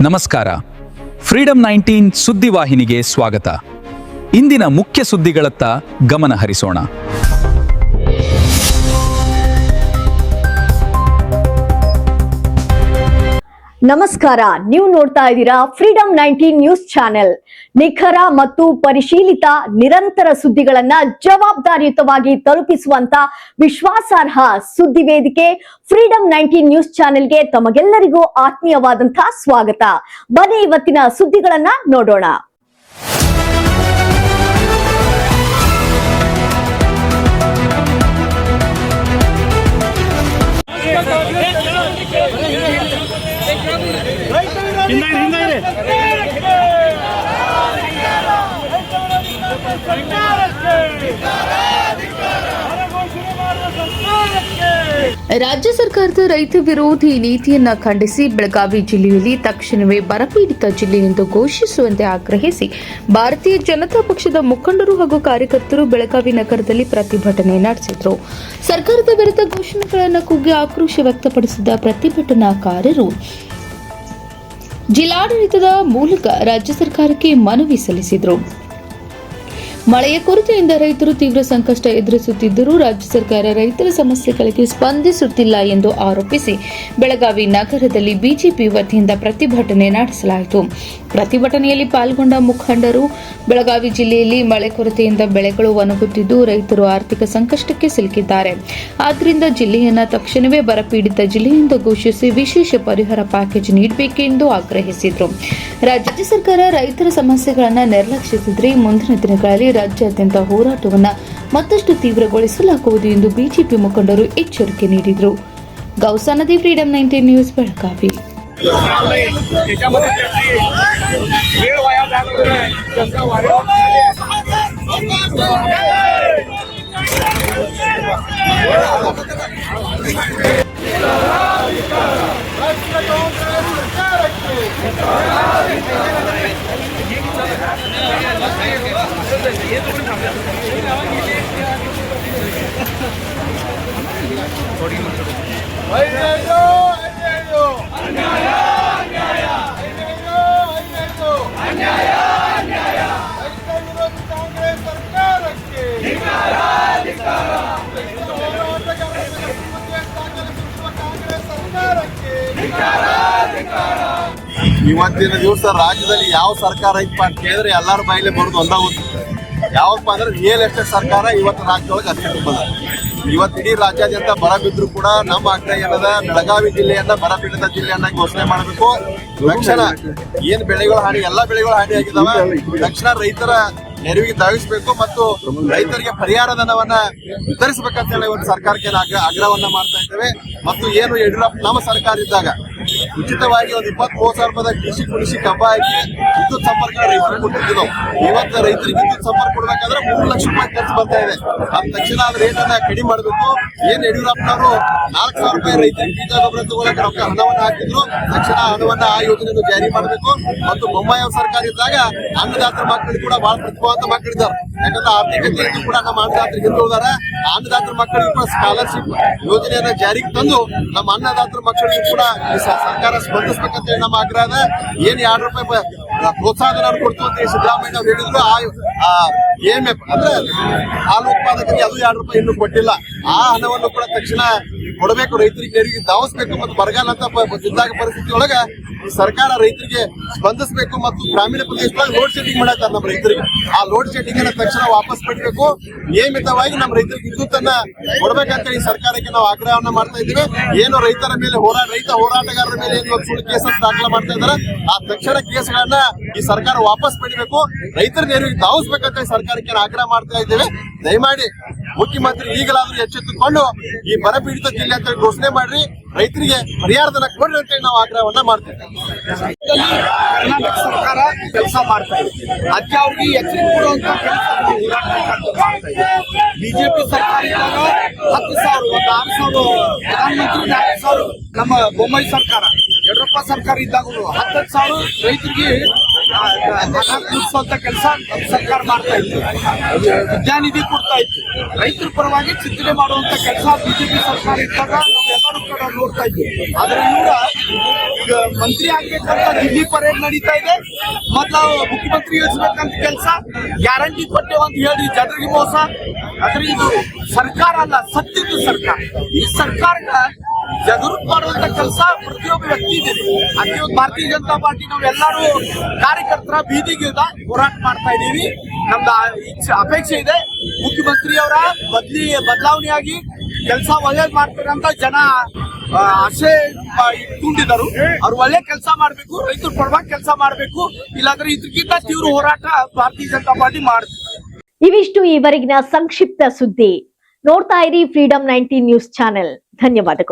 ನಮಸ್ಕಾರ. ಫ್ರೀಡಂ 19 ಸುದ್ದಿವಾಹಿನಿಗೆ ಸ್ವಾಗತ. ಇಂದಿನ ಮುಖ್ಯ ಸುದ್ದಿಗಳತ್ತ ಗಮನ ಹರಿಸೋಣ. ನಮಸ್ಕಾರ, ನೀವು ನೋಡ್ತಾ ಇದ್ದೀರಾ ಫ್ರೀಡಂ 19 ನ್ಯೂಸ್ ಚಾನೆಲ್. ನಿಖರ ಮತ್ತು ಪರಿಶೀಲಿತ ನಿರಂತರ ಸುದ್ದಿಗಳನ್ನ ಜವಾಬ್ದಾರಿಯುತವಾಗಿ ತಲುಪಿಸುವಂತ ವಿಶ್ವಾಸಾರ್ಹ ಸುದ್ದಿ ವೇದಿಕೆ ಫ್ರೀಡಂ 19 ನ್ಯೂಸ್ ಚಾನೆಲ್ಗೆ ತಮಗೆಲ್ಲರಿಗೂ ಆತ್ಮೀಯವಾದಂತಹ ಸ್ವಾಗತ. ಬನ್ನಿ ಇವತ್ತಿನ ಸುದ್ದಿಗಳನ್ನ ನೋಡೋಣ. ರಾಜ್ಯ ಸರ್ಕಾರದ ರೈತ ವಿರೋಧಿ ನೀತಿಯನ್ನ ಖಂಡಿಸಿ ಬೆಳಗಾವಿ ಜಿಲ್ಲೆಯಲ್ಲಿ ತಕ್ಷಣವೇ ಬರಪೀಡಿತ ಜಿಲ್ಲೆ ಎಂದು ಘೋಷಿಸುವಂತೆ ಆಗ್ರಹಿಸಿ ಭಾರತೀಯ ಜನತಾ ಪಕ್ಷದ ಮುಖಂಡರು ಹಾಗೂ ಕಾರ್ಯಕರ್ತರು ಬೆಳಗಾವಿ ನಗರದಲ್ಲಿ ಪ್ರತಿಭಟನೆ ನಡೆಸಿದರು. ಸರ್ಕಾರದ ವಿರುದ್ಧ ಘೋಷಣೆಗಳನ್ನು ಕೂಗಿ ಆಕ್ರೋಶ ವ್ಯಕ್ತಪಡಿಸಿದ ಪ್ರತಿಭಟನಾಕಾರರು ಜಿಲ್ಲಾಡಳಿತದ ಮೂಲಕ ರಾಜ್ಯ ಸರ್ಕಾರಕ್ಕೆ ಮನವಿ ಸಲ್ಲಿಸಿದರು. ಮಳೆಯ ಕೊರತೆಯಿಂದ ರೈತರು ತೀವ್ರ ಸಂಕಷ್ಟ ಎದುರಿಸುತ್ತಿದ್ದರೂ ರಾಜ್ಯ ಸರ್ಕಾರ ರೈತರ ಸಮಸ್ಯೆಗಳಿಗೆ ಸ್ಪಂದಿಸುತ್ತಿಲ್ಲ ಎಂದು ಆರೋಪಿಸಿ ಬೆಳಗಾವಿ ನಗರದಲ್ಲಿ ಬಿಜೆಪಿ ವತಿಯಿಂದ ಪ್ರತಿಭಟನೆ ನಡೆಸಲಾಯಿತು. ಪ್ರತಿಭಟನೆಯಲ್ಲಿ ಪಾಲ್ಗೊಂಡ ಮುಖಂಡರು ಬೆಳಗಾವಿ ಜಿಲ್ಲೆಯಲ್ಲಿ ಮಳೆ ಕೊರತೆಯಿಂದ ಬೆಳೆಗಳು ಒಣಗುತ್ತಿದ್ದು ರೈತರು ಆರ್ಥಿಕ ಸಂಕಷ್ಟಕ್ಕೆ ಸಿಲುಕಿದ್ದಾರೆ. ಆದ್ದರಿಂದ ಜಿಲ್ಲೆಯನ್ನು ತಕ್ಷಣವೇ ಬರಪೀಡಿತ ಜಿಲ್ಲೆಯೆಂದು ಘೋಷಿಸಿ ವಿಶೇಷ ಪರಿಹಾರ ಪ್ಯಾಕೇಜ್ ನೀಡಬೇಕೆಂದು ಆಗ್ರಹಿಸಿದರು. ರಾಜ್ಯ ಸರ್ಕಾರ ರೈತರ ಸಮಸ್ಯೆಗಳನ್ನು ನಿರ್ಲಕ್ಷಿಸಿದರೆ ಮುಂದಿನ ದಿನಗಳಲ್ಲಿ ರಾಜ್ಯಾದ್ಯಂತ ಹೋರಾಟವನ್ನು ಮತ್ತಷ್ಟು ತೀವ್ರಗೊಳಿಸಲಾಗುವುದು ಎಂದು ಬಿಜೆಪಿ ಮುಖಂಡರು ಎಚ್ಚರಿಕೆ ನೀಡಿದರು. ಗೌಸಾನದಿ ಫ್ರೀಡಂ 19 ನ್ಯೂಸ್ ಬೆಳಗಾವಿ. ಇವತ್ತಿನ ದಿವಸ ರಾಜ್ಯದಲ್ಲಿ ಯಾವ ಸರ್ಕಾರ ಐತಪ್ಪ ಅಂತ ಕೇಳಿದ್ರೆ ಎಲ್ಲರ ಬಾಯಿಲೆ ಬರೋದು ಒಂದ ಯಾವಪ್ಪ ಅಂದ್ರೆ ರಿಯಲ್ ಎಸ್ಟೇಟ್ ಸರ್ಕಾರ ಇವತ್ತು ರಾಜ್ಯದೊಳಗೆ ಅಸ್ತಿತ್ವ ಬಂದ. ಇವತ್ತು ಇಡೀ ರಾಜ್ಯಾದ್ಯಂತ ಬರ ಬಿದ್ರು ಕೂಡ ನಮ್ಮ ಆಗ್ರಹ ಏನದ, ಬೆಳಗಾವಿ ಜಿಲ್ಲೆಯನ್ನ ಬರಪೀಡಿತ ಜಿಲ್ಲೆಯನ್ನಾಗಿ ಘೋಷಣೆ ಮಾಡಬೇಕು. ತಕ್ಷಣ ಏನ್ ಬೆಳೆಗಳ ಹಾನಿ, ಎಲ್ಲಾ ಬೆಳೆಗಳ ಹಾನಿ ಆಗಿದಾವ, ತಕ್ಷಣ ರೈತರ ನೆರವಿಗೆ ಧಾವಿಸಬೇಕು ಮತ್ತು ರೈತರಿಗೆ ಪರಿಹಾರ ಧನವನ್ನ ವಿತರಿಸಬೇಕಂತ ಹೇಳಿ ಇವತ್ತು ಸರ್ಕಾರಕ್ಕೆ ಆಗ್ರಹವನ್ನ ಮಾಡ್ತಾ ಇದ್ದೇವೆ. ಮತ್ತು ಏನು ಯಡಿಯೂರಪ್ಪ ನಮ್ಮ ಸರ್ಕಾರ ಇದ್ದಾಗ ಉಚಿತವಾಗಿ ಒಂದು 23,000 ರೂಪಾಯಿ ಕೃಷಿ ಕಂಬ ಹಾಕಿ ವಿದ್ಯುತ್ ಸಂಪರ್ಕ ರೈತರಿಗೆ ಕೊಟ್ಟಿದ್ದು, ಇವತ್ತು ರೈತರಿಗೆ ವಿದ್ಯುತ್ ಸಂಪರ್ಕ ಕೊಡ್ಬೇಕಾದ್ರೆ 3 ಲಕ್ಷ ರೂಪಾಯಿ ಖರ್ಚು ಬರ್ತಾ ಇದೆ. ಅದ್ ತಕ್ಷಣ ಅದ್ರ ರೇಟನ್ನ ಕಡಿಮೆ ಮಾಡಬೇಕು. ಏನ್ ಯಡಿಯೂರಪ್ಪನವರು 4,000 ರೂಪಾಯಿ ರೈತರಿಗೆ ಬೀಜ ಗೊಬ್ಬರ ತಗೊಳಕ್ಕೆ ರೊಕ್ಕ ಹಣವನ್ನ ಹಾಕಿದ್ರು, ತಕ್ಷಣ ಹಣವನ್ನ ಆ ಯೋಜನೆಯನ್ನು ಜಾರಿ ಮಾಡಬೇಕು. ಮತ್ತು ಬೊಮ್ಮಾಯಿ ಸರ್ಕಾರ ಇದ್ದಾಗ ಅನ್ನದಾತರ ಮಕ್ಕಳು ಕೂಡ ಬಹಳ ಪ್ರತಿಭಾವಂತ ಮಕ್ಕಳಿದ್ದಾರೆ. ಯಾಕಂದ್ರೆ ಆರ್ಥಿಕತೆಯನ್ನು ಕೂಡ ನಮ್ಮ ಅನ್ನದಾತರಿಗೆ ಹಿಂದುಳಿದಾರ. ಅನ್ನದಾತರ ಮಕ್ಕಳಿಗೂ ಕೂಡ ಸ್ಕಾಲರ್ಶಿಪ್ ಯೋಜನೆಯನ್ನ ಜಾರಿಗೆ ತಂದು ನಮ್ಮ ಅನ್ನದಾತರ ಮಕ್ಕಳಿಗೂ ಕೂಡ ಸರ್ಕಾರ ಸ್ಪಂದಿಸಬೇಕಂತ ಹೇಳಿ ನಮ್ಮ ಆಗ್ರಹ ಅದ. ಏನ್ 2 ರೂಪಾಯಿ ಪ್ರೋತ್ಸಾಹನ ಕೊಡ್ತು ಅಂತ ಸಿದ್ದರಾಮಯ್ಯ ಅವ್ರು ಹೇಳಿದ್ರು. AMF ಅಂದ್ರೆ ಹಾಲು ಉತ್ಪಾದಕರಿಗೆ ಅದು 2 ರೂಪಾಯಿ ಇನ್ನೂ ಕೊಟ್ಟಿಲ್ಲ. ಆ ಹಣವನ್ನು ಕೂಡ ತಕ್ಷಣ ಕೊಡಬೇಕು, ರೈತರಿಗೆ ನೆರವಿಗೆ ಧಾವಿಸಬೇಕು. ಮತ್ತು ಬರಗಾಲ ಅಂತ ಇದ್ದಾಗ ಪರಿಸ್ಥಿತಿ ಒಳಗ ಈ ಸರ್ಕಾರ ರೈತರಿಗೆ ಸ್ಪಂದಿಸಬೇಕು. ಮತ್ತು ಗ್ರಾಮೀಣ ಪ್ರದೇಶದಲ್ಲಿ ಲೋಡ್ ಶೆಡ್ಡಿಂಗ್ ಮಾಡತ್ತಾರ ನಮ್ಮ ರೈತರಿಗೆ. ಆ ಲೋಡ್ ಶೆಡ್ಡಿಂಗ್ ಅನ್ನ ತಕ್ಷಣ ವಾಪಸ್ ಪಡಿಬೇಕು. ನಿಯಮಿತವಾಗಿ ನಮ್ಮ ರೈತರಿಗೆ ವಿದ್ಯುತ್ ಅನ್ನ ಕೊಡ್ಬೇಕಂತ ಹೇಳಿ ಸರ್ಕಾರಕ್ಕೆ ನಾವು ಆಗ್ರಹವನ್ನ ಮಾಡ್ತಾ ಇದ್ದೀವಿ. ಏನು ರೈತರ ಮೇಲೆ ರೈತ ಹೋರಾಟಗಾರರ ಮೇಲೆ ಏನು ಸುಳ್ಳು ಕೇಸನ್ನು ದಾಖಲೆ ಮಾಡ್ತಾ ಇದ್ದಾರೆ, ಆ ತಕ್ಷಣ ಕೇಸ್ಗಳನ್ನ ಈ ಸರ್ಕಾರ ವಾಪಸ್ ಪಡಿಬೇಕು. ರೈತರ ನೆರವಿಗೆ ಧಾವಿಸಬೇಕಂತ ಸರ್ಕಾರಕ್ಕೆ ಆಗ್ರಹ ಮಾಡ್ತಾ ಇದ್ದೇವೆ. ದಯಮಾಡಿ ಮುಖ್ಯಮಂತ್ರಿ ಈಗಲಾದ್ರೂ ಎಚ್ಚೆತ್ತುಕೊಂಡು ಈ ಬರಪೀಡಿತ ಜಿಲ್ಲೆ ಅಂತ ಘೋಷಣೆ ಮಾಡ್ರಿ, ರೈತರಿಗೆ ಪರಿಹಾರಧನ ಕೊಡ್ರಿ ಅಂತ ನಾವು ಆಗ್ರಹವನ್ನ ಮಾಡ್ತೇವೆ. ಕರ್ನಾಟಕ ಸರ್ಕಾರ ಕೆಲಸ ಮಾಡ್ತಾ ಇದೆ, ಅದಕ್ಕೆ ಅವ್ರಿಗೆ ಎಚ್ಚರಿಕೆ ಕೊಡುವಂತ ಬಿಜೆಪಿ ಸರ್ಕಾರ ಇದ್ದಾಗ 10,000 ಒಂದು 6,000 ಪ್ರಧಾನಮಂತ್ರಿ 4,000 ನಮ್ಮ ಬೊಮ್ಮಾಯಿ ಸರ್ಕಾರ ಯಡಿಯೂರಪ್ಪ ಸರ್ಕಾರ ಇದ್ದಾಗ 10,000 ರೈತರಿಗೆ ಕೂಡಿಸುವಂತ ಕೆಲಸ ಸರ್ಕಾರ ಮಾಡ್ತಾ ಇತ್ತು. ವಿದ್ಯಾನಿಧಿ ಕೊಡ್ತಾ ಇತ್ತು. ರೈತರ ಪರವಾಗಿ ಚಿಂತನೆ ಮಾಡುವಂತ ಕೆಲಸ ಬಿಜೆಪಿ ಸರ್ಕಾರ ಇದ್ದಾಗ ಎಲ್ಲರೂ ಕೂಡ ನೋಡ್ತಾ ಇದ್ದೀವಿ. ಆದ್ರೆ ಇವ್ರ ಈಗ ಮಂತ್ರಿ ಆಗ್ಬೇಕಂತ ದಿಲ್ಲಿ ಪರೇಡ್ ನಡೀತಾ ಇದೆ. ಮೊದ್ಲು ಮುಖ್ಯಮಂತ್ರಿ ಇಳಿಸ್ಬೇಕಂತ ಕೆಲಸ ಗ್ಯಾರಂಟಿ ಕೊಟ್ಟೆ ಅಂತ ಹೇಳಿ ಜನರಿಗೆ ಮೋಸ. ಆದ್ರೆ ಇದು ಸರ್ಕಾರ ಅಲ್ಲ, ಸತ್ಯದ ಸರ್ಕಾರ. ಈ ಸರ್ಕಾರನ ಜಾಗೃತಿ ಮಾಡುವಂತ ಕೆಲಸ ಪ್ರತಿಯೊಬ್ಬ ವ್ಯಕ್ತಿ ಇದೆ. ಅದೇ ಭಾರತೀಯ ಜನತಾ ಪಾರ್ಟಿ ನಾವೆಲ್ಲರೂ ಕಾರ್ಯಕರ್ತರ ಬೀದಿಗೆ ಹೋರಾಟ ಮಾಡ್ತಾ ಇದೀವಿ. ನಮ್ದು ಅಪೇಕ್ಷೆ ಇದೆ ಮುಖ್ಯಮಂತ್ರಿ ಅವರ ಬದಲಾವಣೆಯಾಗಿ ಕೆಲಸ ಒಳ್ಳೇದ್ ಮಾಡ್ತಾರೆ ಅಂತ ಜನ ಆಸೆ ಇಟ್ಕೊಂಡಿದ್ದಾರೆ. ಅವ್ರು ಒಳ್ಳೆ ಕೆಲಸ ಮಾಡ್ಬೇಕು, ರೈತರು ಪರವಾಗಿ ಕೆಲಸ ಮಾಡ್ಬೇಕು. ಇಲ್ಲಾಂದ್ರೆ ಇದಕ್ಕಿಂತ ತೀವ್ರ ಹೋರಾಟ ಭಾರತೀಯ ಜನತಾ ಪಾರ್ಟಿ ಮಾಡುತ್ತೆ. ಇವಿಷ್ಟು ಈವರೆಗಿನ ಸಂಕ್ಷಿಪ್ತ ಸುದ್ದಿ. ನೋಡ್ತಾ ಇರಿ ಫ್ರೀಡಂ 19 ನ್ಯೂಸ್ ಚಾನೆಲ್. ಧನ್ಯವಾದಗಳು.